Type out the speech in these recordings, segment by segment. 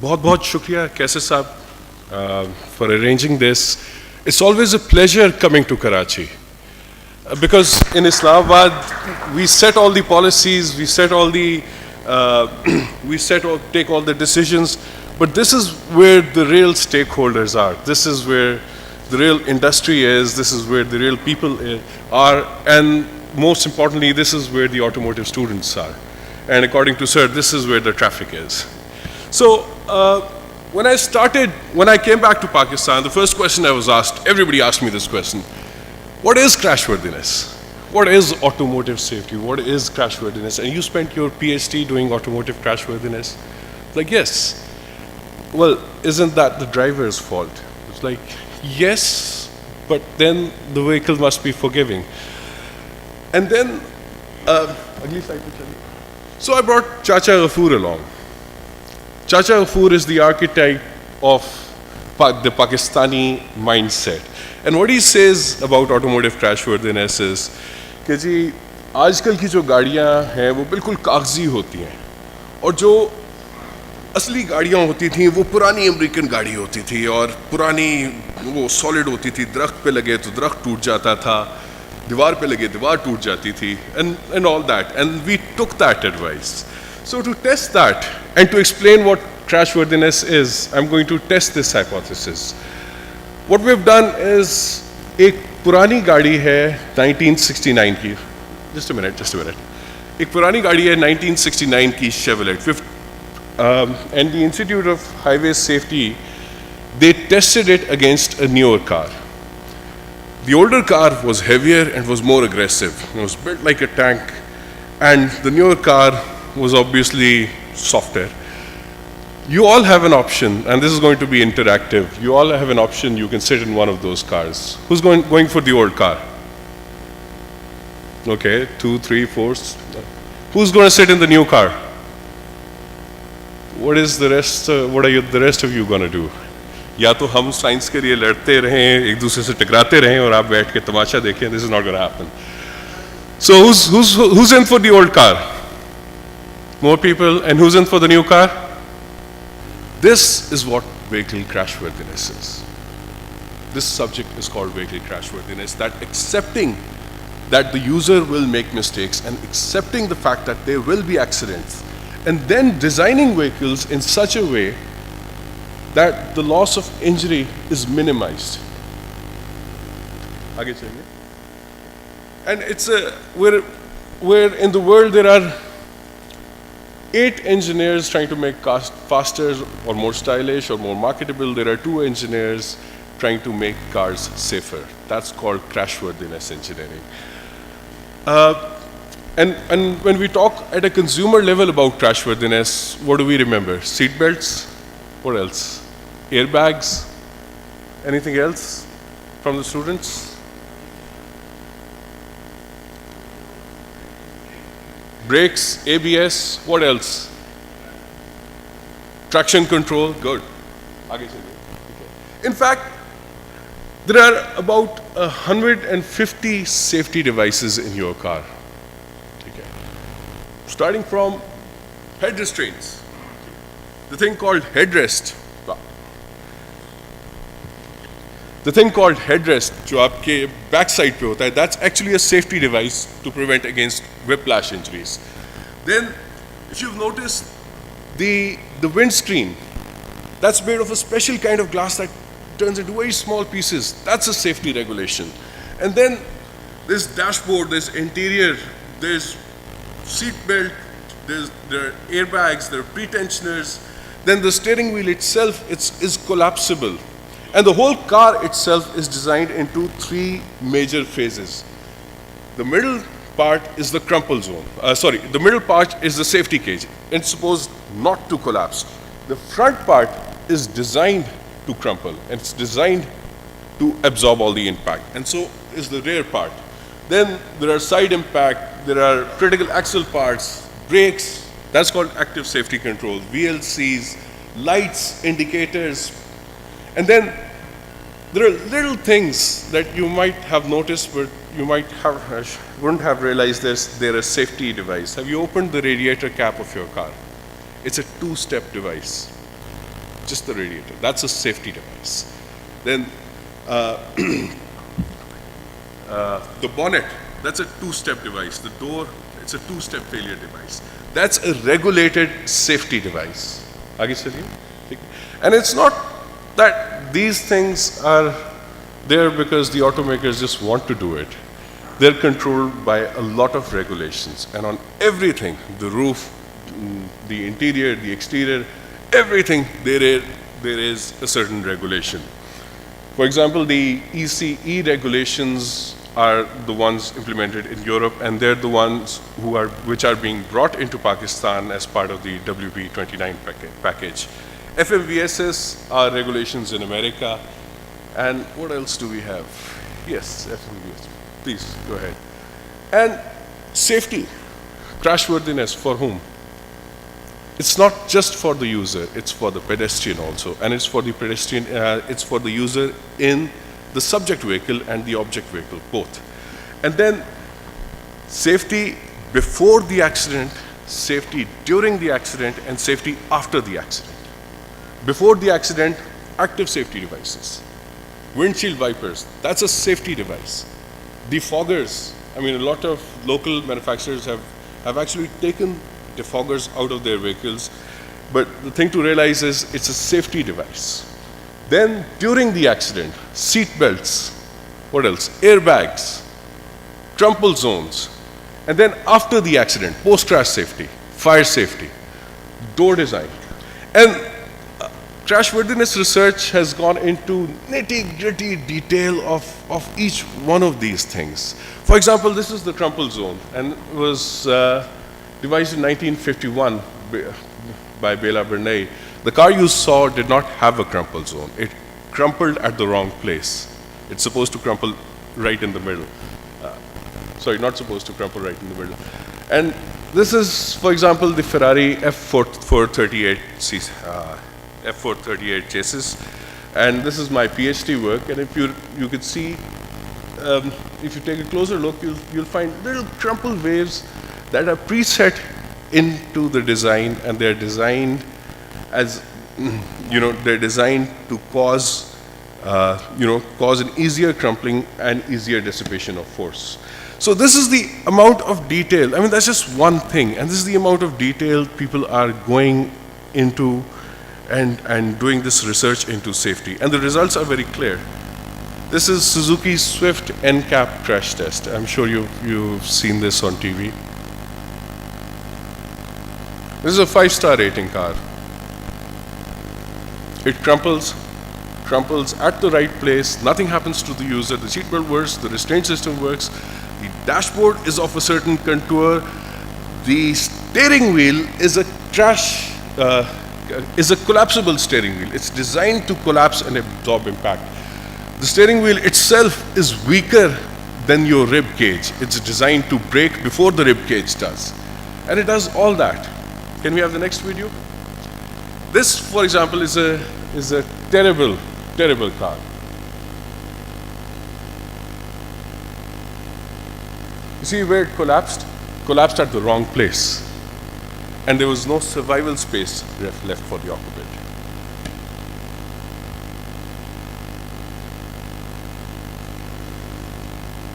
बहुत बहुत शुक्रिया कैसे साहब for arranging this. It's always a pleasure coming to Karachi. Because in Islamabad, we set all the policies, we set all the, take all the decisions, but this is where the real stakeholders are. This is where the real industry is, this is where the real people are, and most importantly, this is where the automotive students are. And according to Sir, this is where the traffic is. So, when I came back to Pakistan, the first question I was asked, everybody asked me this question: what is crashworthiness? What is automotive safety? What is crashworthiness? And you spent your PhD doing automotive crashworthiness? Like, yes. Well, isn't that the driver's fault? It's like, yes, but then the vehicle must be forgiving. And then, so I brought Chacha Ghafoor along. Chacha Ghafoor is the archetype of the Pakistani mindset. And what he says about automotive crashworthiness is कि जी आजकल की जो गाड़ियाँ हैं वो बिल्कुल कागजी होती हैं और जो असली गाड़ियाँ होती थी वो पुरानी अमेरिकन गाड़ी होती थी और पुरानी वो सॉलिड होती थी, दरख्त पे लगे तो दरख्त टूट जाता था, दीवार पे लगे दीवार टूट जाती थी, and all that, and we took that advice. So to test that and to explain what crashworthiness is, I'm going to test this hypothesis. What we've done is एक पुरानी गाड़ी है 1969 की, just a minute, एक पुरानी गाड़ी है 1969 की Chevrolet, and the Institute of Highway Safety, they tested it against a newer car. The older car was heavier and was more aggressive. It was built like a tank, and the newer car was obviously softer. You all have an option, and this is going to be interactive. You all have an option, you can sit in one of those cars. Who's going for the old car? Okay, 2, 3, 4. Who's going to sit in the new car? What is the rest? What are the rest of you going to do? या तो हम science के लिए लड़ते रहें, एक दूसरे से टकराते रहें और आप बैठ के तमाशा देखें. This is not going to happen. So who's in for the old car? More people. And who's in for the new car? This is what vehicle crashworthiness is. This subject is called vehicle crashworthiness, that accepting that the user will make mistakes and accepting the fact that there will be accidents, and then designing vehicles in such a way that the loss of injury is minimized. आगे चलिए. And it's where in the world there are 8 engineers trying to make cars faster or more stylish or more marketable. There are 2 engineers trying to make cars safer. That's called crashworthiness engineering. And when we talk at a consumer level about crashworthiness, what do we remember? Seat belts? What else? Airbags? Anything else from the students? Brakes, ABS, what else? Traction control, good. In fact, there are about 150 safety devices in your car. Starting from head restraints, the thing called headrest. The thing called headrest, जो आपके back side पे होता है, that's actually a safety device to prevent against whiplash injuries. Then, if you've noticed, the windscreen, that's made of a special kind of glass that turns into very small pieces. That's a safety regulation. And then there's dashboard, there's interior, there's seat belt, there are airbags, there are pretensioners. Then the steering wheel itself is collapsible. And the whole car itself is designed into 3 major phases. The middle part is the crumple zone. The middle part is the safety cage. It's supposed not to collapse. The front part is designed to crumple, and it's designed to absorb all the impact. And so is the rear part. Then there are side impact, there are critical axle parts, brakes, that's called active safety control, VLCs, lights, indicators. And then there are little things that you might have noticed, but you wouldn't have realized they're a safety device. Have you opened the radiator cap of your car? It's a 2-step device. just the radiator. That's a safety device. Then the bonnet, that's a two-step device. The door, it's a two-step failure device. That's a regulated safety device. आगे चलिए. And it's not that these things are there because the automakers just want to do it. They're controlled by a lot of regulations. And on everything, the roof, the interior, the exterior, everything, there is a certain regulation. For example, the ECE regulations are the ones implemented in Europe, and they're the ones which are being brought into Pakistan as part of the WP29 package. FMVSS are regulations in America. And what else do we have? Yes, FMVSS. Please, go ahead. And safety, crashworthiness, for whom? It's not just for the user, it's for the pedestrian also. And it's for the pedestrian, it's for the user in the subject vehicle and the object vehicle, both. And then safety before the accident, safety during the accident, and safety after the accident. Before the accident, active safety devices. Windshield wipers, that's a safety device. Defoggers, I mean, a lot of local manufacturers have actually taken defoggers out of their vehicles, but the thing to realize is it's a safety device. Then during the accident, seat belts, what else? Airbags, crumple zones, and then after the accident, post-crash safety, fire safety, door design. And crashworthiness research has gone into nitty-gritty detail of each one of these things. For example, this is the crumple zone, and it was devised in 1951 by Bela Bernay. The car you saw did not have a crumple zone. It crumpled at the wrong place. It's supposed to crumple right in the middle. Sorry, not supposed to crumple right in the middle. And this is, for example, the Ferrari F438 F438 chassis, and this is my PhD work. And if you could see, if you take a closer look, you'll find little crumple waves that are preset into the design, and they're designed as, they're designed to cause, cause an easier crumpling and easier dissipation of force. So this is the amount of detail. I mean, that's just one thing, and this is the amount of detail people are going into and doing this research into safety. And the results are very clear. This is Suzuki Swift NCAP crash test. I'm sure you've seen this on TV. This is a 5-star rating car. It crumples at the right place. Nothing happens to the user. The seatbelt works, the restraint system works. The dashboard is of a certain contour. The steering wheel is a collapsible steering wheel. It's designed to collapse and absorb impact. The steering wheel itself is weaker than your rib cage. It's designed to brake before the rib cage does. And it does all that. Can we have the next video? This, for example, is a terrible, terrible car. You see where it collapsed? Collapsed at the wrong place. And there was no survival space left for the occupant.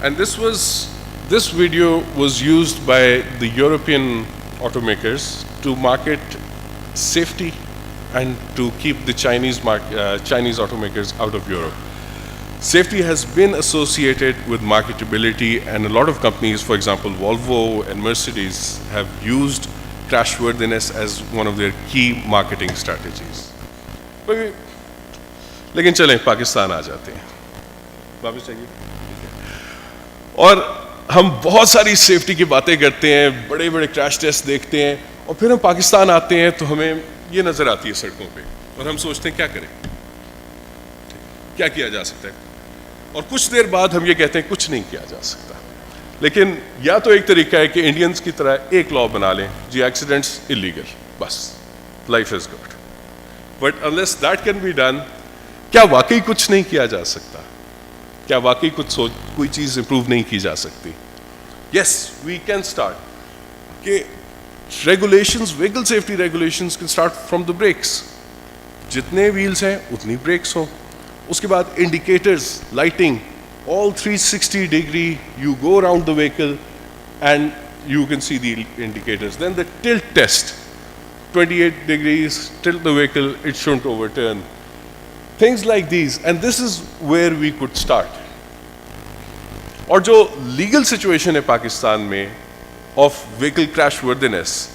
And this video was used by the European automakers to market safety and to keep the Chinese automakers out of Europe. Safety has been associated with marketability, and a lot of companies, for example, Volvo and Mercedes, have used crashworthiness as one of their key marketing strategies. लेकिन चलें पाकिस्तान आ जाते हैं, वापस चाहिए। और हम बहुत सारी सेफ्टी की बातें करते हैं, बड़े बड़े क्रैश टेस्ट देखते हैं, और फिर हम पाकिस्तान आते हैं तो हमें ये नजर आती है सड़कों पे, और हम सोचते हैं क्या करें, क्या किया जा सकता है, और कुछ देर बाद हम ये कहते हैं कुछ नहीं किया जा सकता। लेकिन या तो एक तरीका है कि इंडियंस की तरह एक लॉ बना लें, जी एक्सीडेंट्स इलीगल, बस life is good. But unless that can be done, क्या वाकई कुछ नहीं किया जा सकता? क्या वाकई कोई चीज इंप्रूव नहीं की जा सकती? यस, वी कैन स्टार्ट कि regulations, vehicle safety regulations can start from the brakes. जितने व्हील्स हैं उतनी ब्रेक्स हो. उसके बाद indicators, lighting, all 360 degree, you go around the vehicle and you can see the indicators. Then the tilt test, 28 degrees, tilt the vehicle, it shouldn't overturn. Things like these, and this is where we could start. और जो legal situation है पाकिस्तान में of vehicle crash worthiness,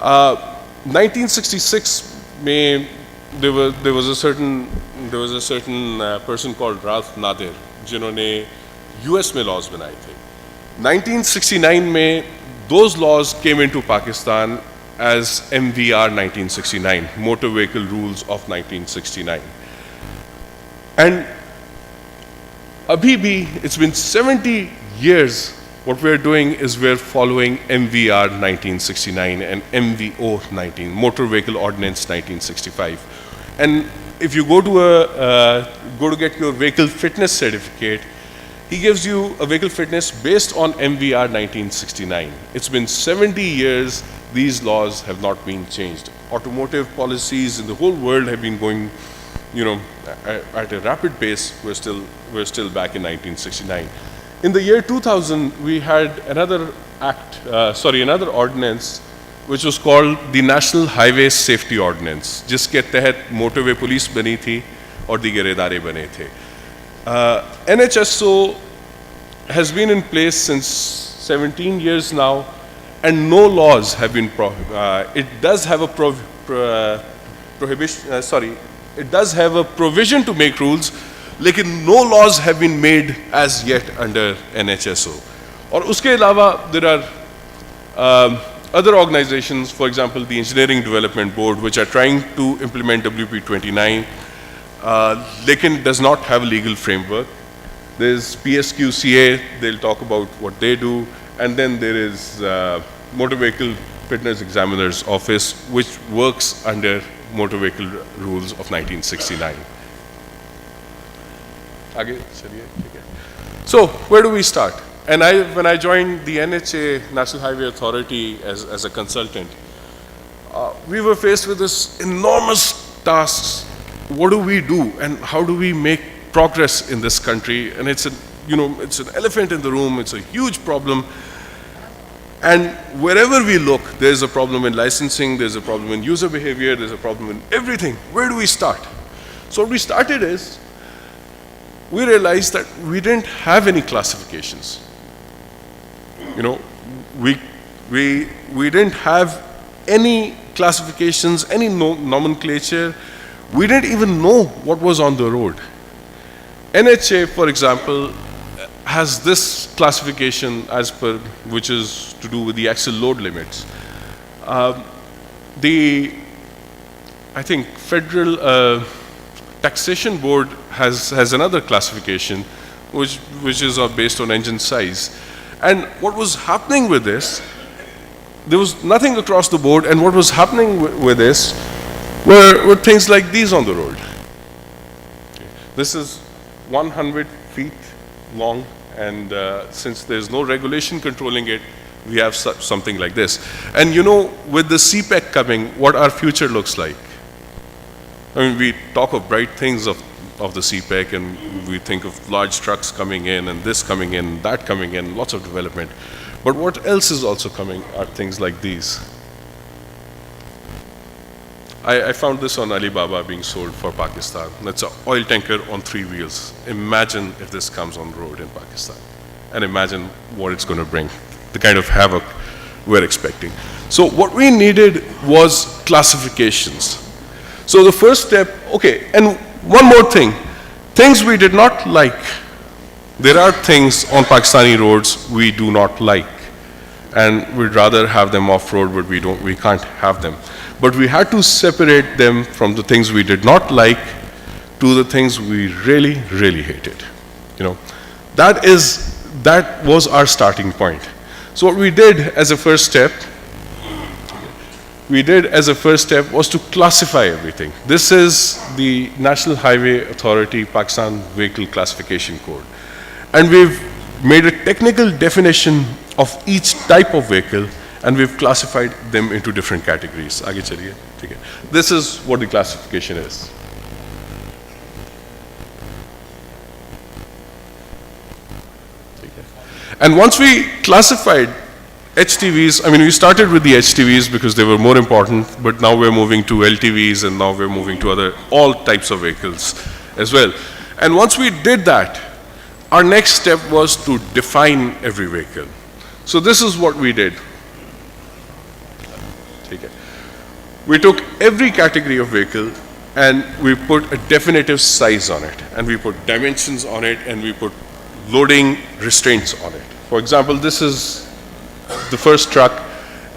1966 में there was a certain person called Ralph Nader जिन्होंने US में laws बनाए थे. 1969 में those laws came into Pakistan as MVR 1969, Motor Vehicle Rules of 1969. And abhi bhi, it's been 70 years, what we're doing is we're following MVR 1969 and MVO 19, Motor Vehicle Ordinance 1965. And if you go to get your vehicle fitness certificate, he gives you a vehicle fitness based on MVR 1969. It's been 70 years, these laws have not been changed. Automotive policies in the whole world have been going, at a rapid pace. We're still back in 1969. In the year 2000, we had another ordinance which was called the National Highway Safety Ordinance, जिसके तहत motorway police बनी थी और दीगर इदारे बने थे. NHSO has been in place since 17 years now, and no laws have been it does have a it does have a provision to make rules, लेकिन no laws have been made as yet under NHSO. और उसके अलावा there are other organizations, for example, the Engineering Development Board, which are trying to implement WP29, lekin does not have a legal framework. There's PSQCA, they'll talk about what they do, and then there is Motor Vehicle Fitness Examiner's Office, which works under Motor Vehicle Rules of 1969. So, where do we start? And when I joined the NHA, National Highway Authority, as a consultant, we were faced with this enormous tasks. What do we do, and how do we make progress in this country? And it's an elephant in the room. It's a huge problem. And wherever we look, there's a problem in licensing, there's a problem in user behavior, there's a problem in everything. Where do we start? So what we started is, we realized that we didn't have any classifications. We didn't have any classifications, any nomenclature. We didn't even know what was on the road. NHA, for example, has this classification which is to do with the axle load limits. I think Federal Taxation Board has another classification which is based on engine size. And what was happening with this, there was nothing across the board, and what was happening with this were things like these on the road. This is 100 feet long, and since there's no regulation controlling it, we have something like this. And with the CPEC coming, what our future looks like. I mean, we talk of bright things of the CPEC, and we think of large trucks coming in, and this coming in, that coming in, lots of development. But what else is also coming are things like these. I found this on Alibaba being sold for Pakistan. That's an oil tanker on 3 wheels. Imagine if this comes on the road in Pakistan. And imagine what it's going to bring, the kind of havoc we're expecting. So what we needed was classifications. So the first step, okay, and one more thing, things we did not like. There are things on Pakistani roads we do not like, and we'd rather have them off-road, but we can't have them. But we had to separate them from the things we did not like to the things we really, really hated. That was our starting point. So what we did as a first step was to classify everything. This is the National Highway Authority Pakistan Vehicle Classification Code. And we've made a technical definition of each type of vehicle, and we've classified them into different categories. आगे चलिए, ठीक है. This is what the classification is. And once we classified HTVs, I mean, we started with the HTVs because they were more important, but now we're moving to LTVs, and now we're moving to all types of vehicles as well. And once we did that, our next step was to define every vehicle. So this is what we did. Okay. We took every category of vehicle and we put a definitive size on it, and we put dimensions on it, and we put loading restraints on it. For example, this is the first truck,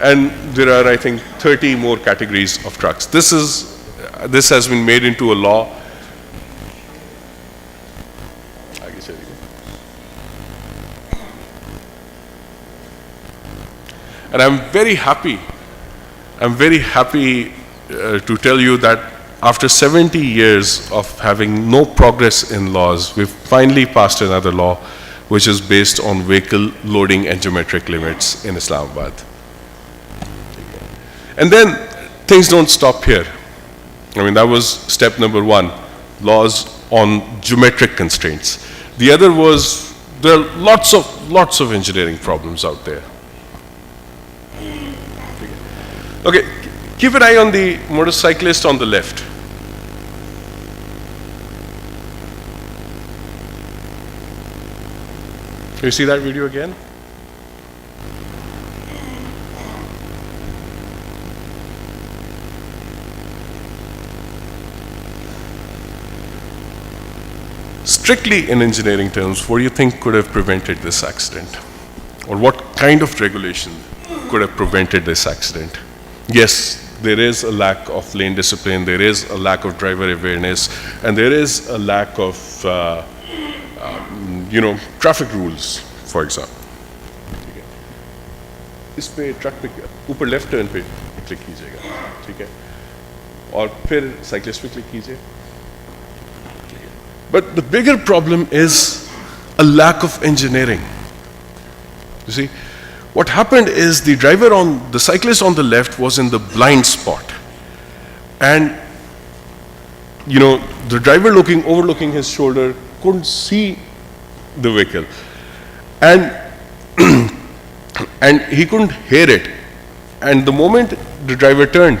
and there are, I think, 30 more categories of trucks. This has been made into a law. And I'm very happy to tell you that after 70 years of having no progress in laws, we've finally passed another law which is based on vehicle loading and geometric limits in Islamabad. And then things don't stop here. I mean, that was step number one, laws on geometric constraints. The other was, there are lots of engineering problems out there. Okay, keep an eye on the motorcyclist on the left. Can you see that video again? Strictly in engineering terms, what do you think could have prevented this accident? Or what kind of regulation could have prevented this accident? Yes, there is a lack of lane discipline, there is a lack of driver awareness, and there is a lack of traffic rules, for example. इस पे truck पे ऊपर left turn पे click कीजिएगा, ठीक है, और फिर साइक्लिस्ट पे क्लिक कीजिए. But the bigger problem is a lack of engineering. You see, what happened is the cyclist on the left was in the blind spot, and the driver overlooking his shoulder couldn't see the vehicle, and and he couldn't hear it. And the moment the driver turned,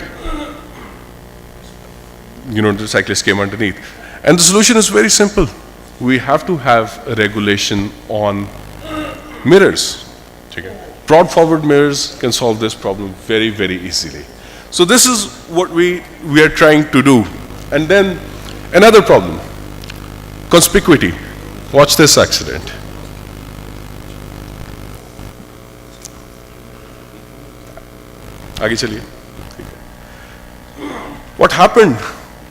the cyclist came underneath. And the solution is very simple. We have to have a regulation on mirrors. Broad forward mirrors can solve this problem very, very easily. So this is what we are trying to do. And then another problem, conspicuity. Watch this accident. आगे चलिए. What happened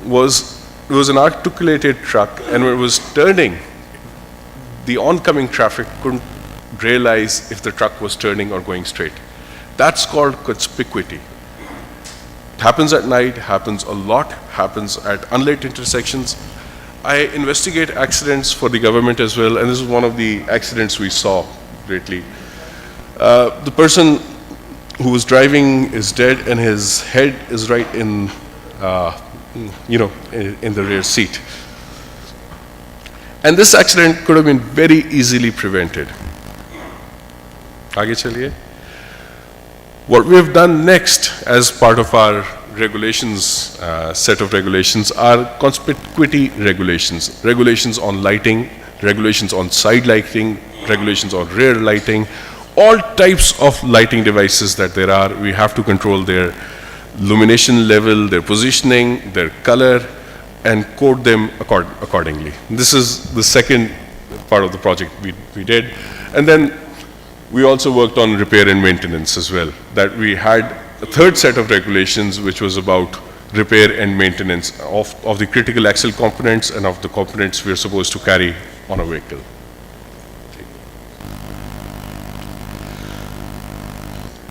was, it was an articulated truck, and when it was turning, the oncoming traffic couldn't realize if the truck was turning or going straight. That's called conspicuity. It happens at night, happens a lot, happens at unlit intersections. I investigate accidents for the government as well, and this is one of the accidents we saw greatly. The person who was driving is dead, and his head is right in the rear seat. And this accident could have been very easily prevented. आगे चलिए. What we have done next as part of our regulations, set of regulations, are conspicuity regulations. Regulations on lighting, regulations on side lighting, regulations on rear lighting. All types of lighting devices that there are, we have to control their illumination level, their positioning, their color, and code them accordingly. This is the second part of the project we did. And then we also worked on repair and maintenance as well. That we had a third set of regulations which was about repair and maintenance of the critical axle components and of the components we are supposed to carry on a vehicle.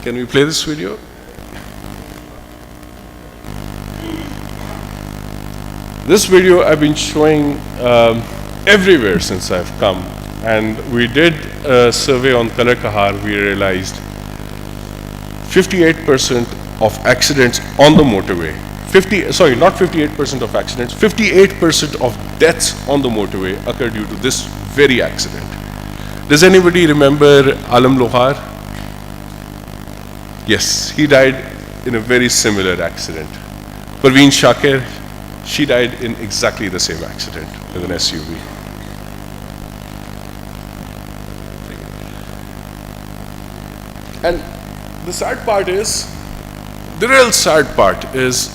Can we play this video? This video I've been showing everywhere since I've come, and we did a survey on color kahar. We realized 58% of accidents on the motorway, not 58% of accidents, 58% of deaths on the motorway occur due to this very accident. Does anybody remember Alam Lohar? Yes, he died in a very similar accident. Parveen Shakir, she died in exactly the same accident with an SUV. And the sad part is, the real sad part is,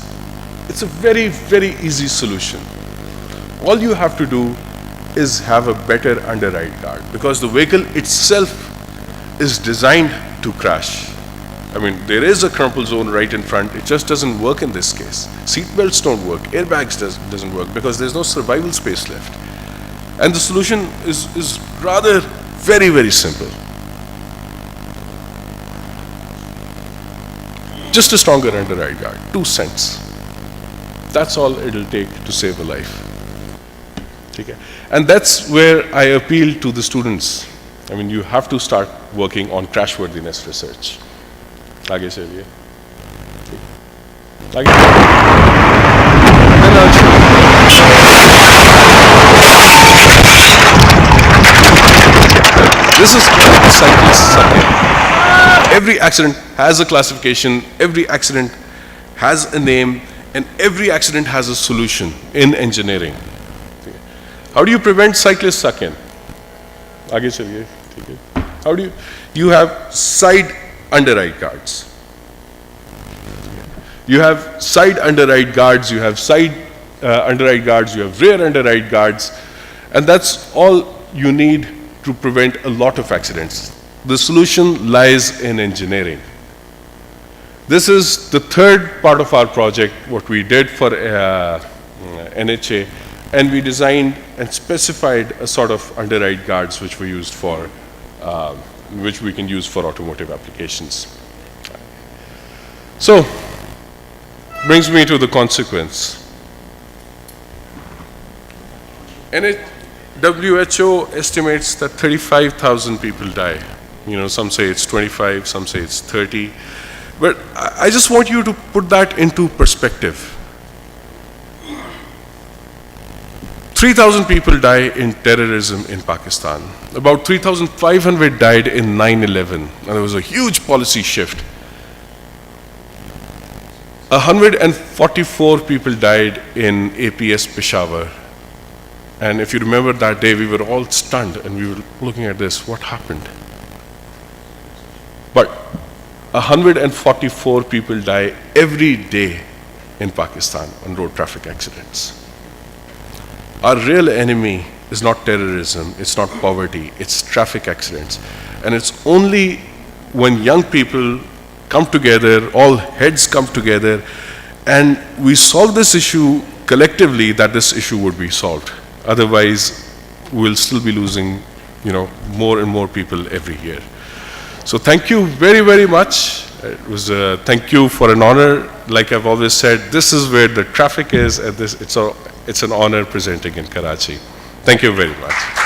it's a very, very easy solution. All you have to do is have a better underride guard, because the vehicle itself is designed to crash. I mean, there is a crumple zone right in front, it just doesn't work in this case. Seat belts don't work, airbags doesn't work, because there's no survival space left. And the solution is rather very, very simple. Just a stronger underride guard, 2 cents. That's all it'll take to save a life. Okay. And that's where I appeal to the students. I mean, you have to start working on crashworthiness research. आगे चलिए. This is cyclist suck-in. Every accident has a classification, every accident has a name, and every accident has a solution in engineering. How do you prevent cyclist suck-in? आगे चलिए. How do you have side underride guards. You have side underride guards, you have side underride guards, you have rear underride guards, and that's all you need to prevent a lot of accidents. The solution lies in engineering. This is the third part of our project, what we did for NHA, and we designed and specified a sort of underride guards which we used for which we can use for automotive applications. So, brings me to the consequence. WHO estimates that 35,000 people die. You know, some say it's 25, some say it's 30. But I just want you to put that into perspective. 3,000 people die in terrorism in Pakistan. About 3,500 died in 9/11, and there was a huge policy shift. 144 people died in APS Peshawar. And if you remember that day, we were all stunned and we were looking at this, what happened? But 144 people die every day in Pakistan on road traffic accidents. Our real enemy is not terrorism, it's not poverty, it's traffic accidents. And it's only when young people come together, all heads come together, and we solve this issue collectively that this issue would be solved. Otherwise, we'll still be losing, more and more people every year. So thank you very, very much. It was thank you for an honor. Like I've always said, this is where the traffic is, and it's an honor presenting in Karachi. Thank you very much.